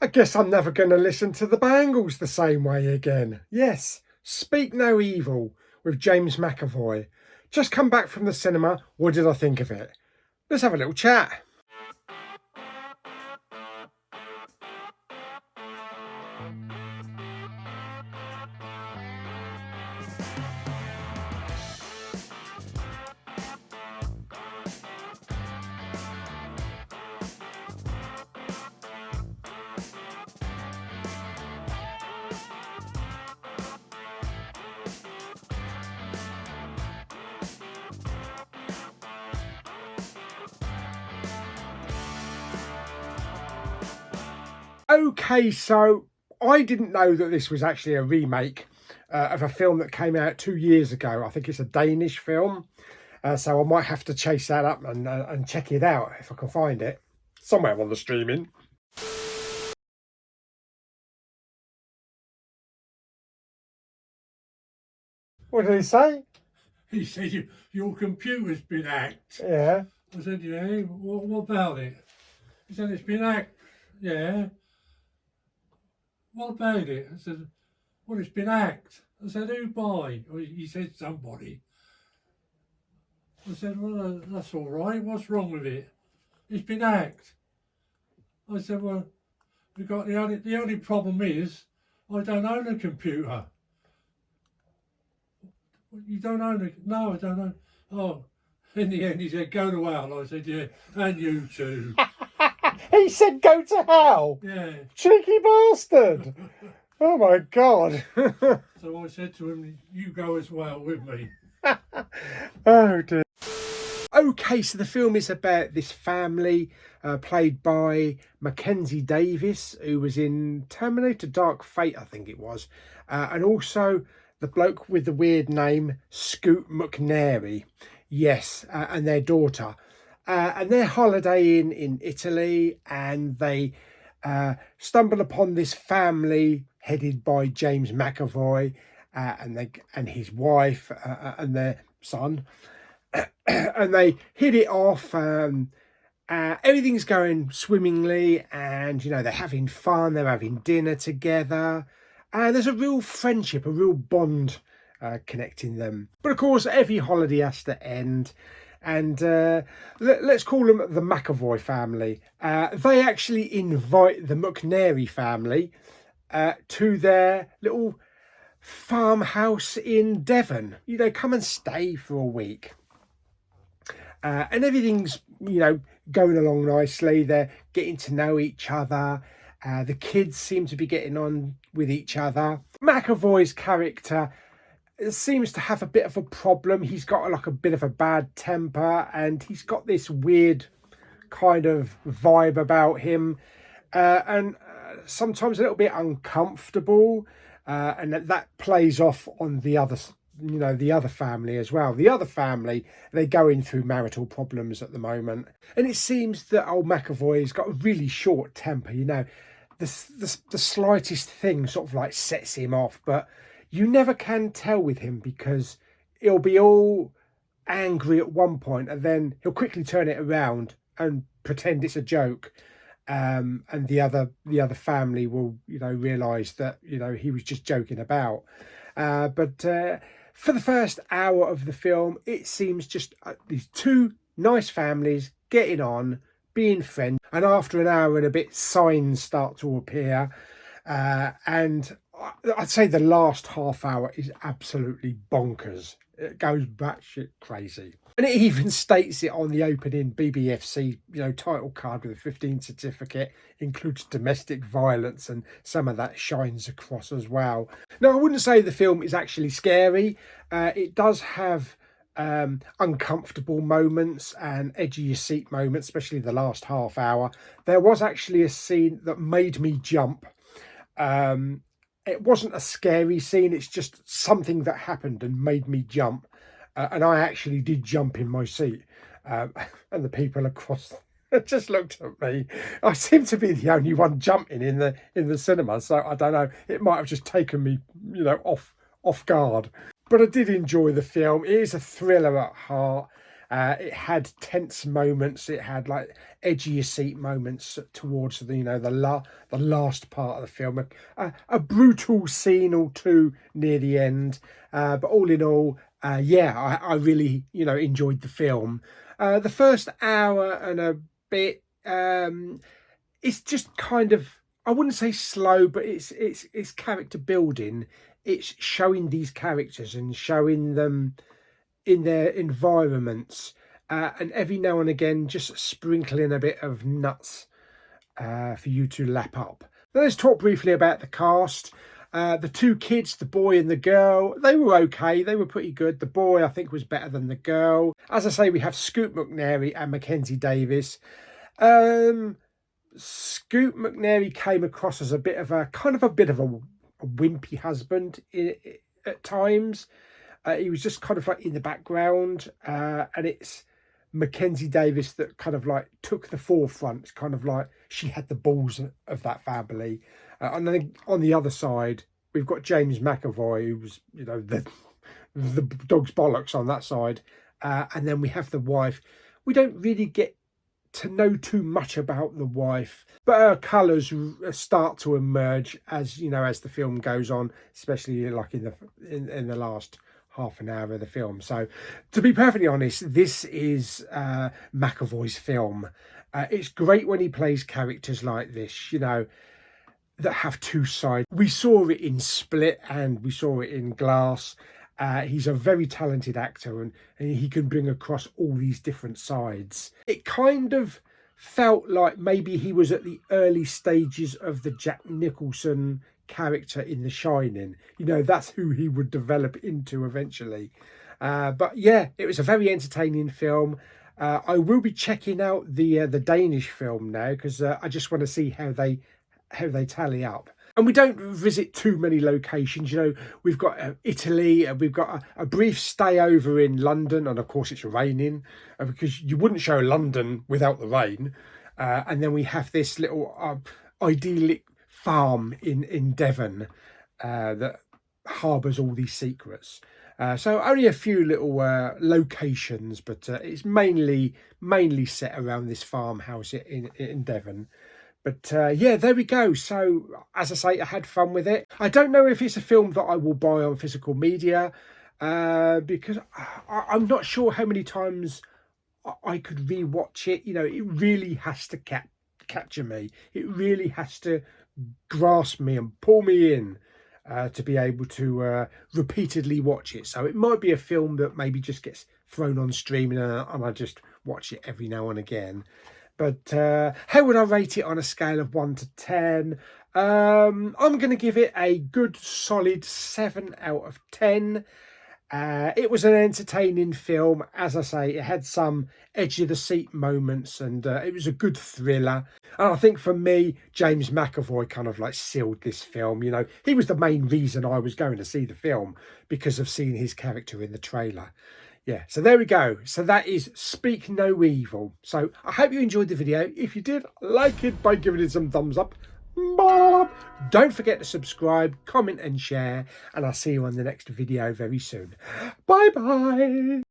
I guess I'm never going to listen to the Bangles the same way again. Yes, Speak No Evil with James McAvoy. Just come back from the cinema. What did I think of it? Let's have a little chat. Okay, so I didn't know that this was actually a remake of a film that came out 2 years ago. I think it's a Danish film. So I might have to chase that up and check it out if I can find it. Somewhere on the streaming. What did he say? He said, your computer's been hacked. Yeah. I said, yeah, what about it? He said, it's been hacked. Yeah. What about it? I said, well, it's been hacked. I said, who by? He said, somebody. I said, well, that's all right. What's wrong with it? It's been hacked. I said, well, we got the only problem is I don't own a computer. You don't own it? No, I don't own. Oh, in the end, he said, go to hell. I said, yeah, and you too. He said, go to hell? Yeah. Cheeky bastard. Oh, my God. So I said to him, you go as well with me. Oh, dear. Okay, so the film is about this family played by Mackenzie Davis, who was in Terminator Dark Fate, I think it was, and also the bloke with the weird name, Scoot McNairy. Yes, and their daughter. And they're holidaying in Italy, and they stumble upon this family headed by James McAvoy and his wife and their son. And they hit it off. Everything's going swimmingly, and, you know, they're having fun. They're having dinner together. And there's a real friendship, a real bond connecting them. But of course, every holiday has to end. And let's call them the McAvoy family. They actually invite the McNairy family to their little farmhouse in Devon. You know, come and stay for a week. And everything's, you know, going along nicely. They're getting to know each other. The kids seem to be getting on with each other. McAvoy's character seems to have a bit of a problem. He's got like a bit of a bad temper, and he's got this weird kind of vibe about him, and sometimes a little bit uncomfortable, and that plays off on the other, you know, the other family as well. The other family, they're going through marital problems at the moment, and it seems that old McAvoy's got a really short temper. You know, the slightest thing sort of like sets him off, but you never can tell with him, because he'll be all angry at one point and then he'll quickly turn it around and pretend it's a joke. And the other family will, you know, realise that, you know, he was just joking about. But for the first hour of the film, it seems just these two nice families getting on, being friends. And after an hour and a bit, signs start to appear. And I'd say the last half hour is absolutely bonkers. It goes batshit crazy. And it even states it on the opening BBFC, you know, title card with a 15 certificate, includes domestic violence, and some of that shines across as well. Now, I wouldn't say the film is actually scary. It does have uncomfortable moments and edge of your seat moments, especially the last half hour. There was actually a scene that made me jump. It wasn't a scary scene, it's just something that happened and made me jump. And I actually did jump in my seat. And the people across just looked at me. I seem to be the only one jumping in the cinema, so I don't know. It might have just taken me, you know, off guard. But I did enjoy the film. It is a thriller at heart. It had tense moments. It had like edge of your seat moments towards the, you know, the last part of the film. A brutal scene or two near the end, but all in all, yeah, I really, you know, enjoyed the film. The first hour and a bit, it's just kind of, I wouldn't say slow, but it's character building. It's showing these characters and showing them in their environments, and every now and again just sprinkling a bit of nuts for you to lap up. Now, let's talk briefly about the cast. The two kids, the boy and the girl, they were okay. They were pretty good. The boy, I think, was better than the girl. As I say, we have Scoot McNairy and Mackenzie Davis. Scoot McNairy came across as a bit of a wimpy husband at times. He was just kind of like in the background, and it's Mackenzie Davis that kind of like took the forefront. It's kind of like she had the balls of that family. And then on the other side, we've got James McAvoy, who was, you know, the dog's bollocks on that side. And then we have the wife. We don't really get to know too much about the wife, but her colours start to emerge as, you know, as the film goes on, especially like in the last half an hour of the film. So to be perfectly honest, this is McAvoy's film. It's great when he plays characters like this, you know, that have two sides. We saw it in Split and we saw it in Glass. He's a very talented actor, and he can bring across all these different sides. It kind of felt like maybe he was at the early stages of the Jack Nicholson character in The Shining. You know, that's who he would develop into eventually. But yeah, it was a very entertaining film. I will be checking out the Danish film now, because I just want to see how they tally up. And we don't visit too many locations. You know, we've got Italy, and we've got a brief stay over in London, and of course it's raining, because you wouldn't show London without the rain. And then we have this little idyllic farm in Devon that harbours all these secrets. So only a few little locations, but it's mainly set around this farmhouse in Devon. But yeah, there we go. So, as I say, I had fun with it. I don't know if it's a film that I will buy on physical media, because I'm not sure how many times I could rewatch it. You know, it really has to capture me. It really has to grasp me and pull me in to be able to repeatedly watch it. So it might be a film that maybe just gets thrown on streaming, and I just watch it every now and again. But how would I rate it on a scale of 1 to 10? I'm going to give it a good solid 7 out of 10. It was an entertaining film. As I say, it had some edge of the seat moments, and it was a good thriller. And I think for me, James McAvoy kind of like sealed this film. You know, he was the main reason I was going to see the film, because of seeing his character in the trailer. Yeah, so there we go. So that is Speak No Evil. So I hope you enjoyed the video. If you did, like it by giving it some thumbs up. Don't forget to subscribe, comment and share. And I'll see you on the next video very soon. Bye-bye.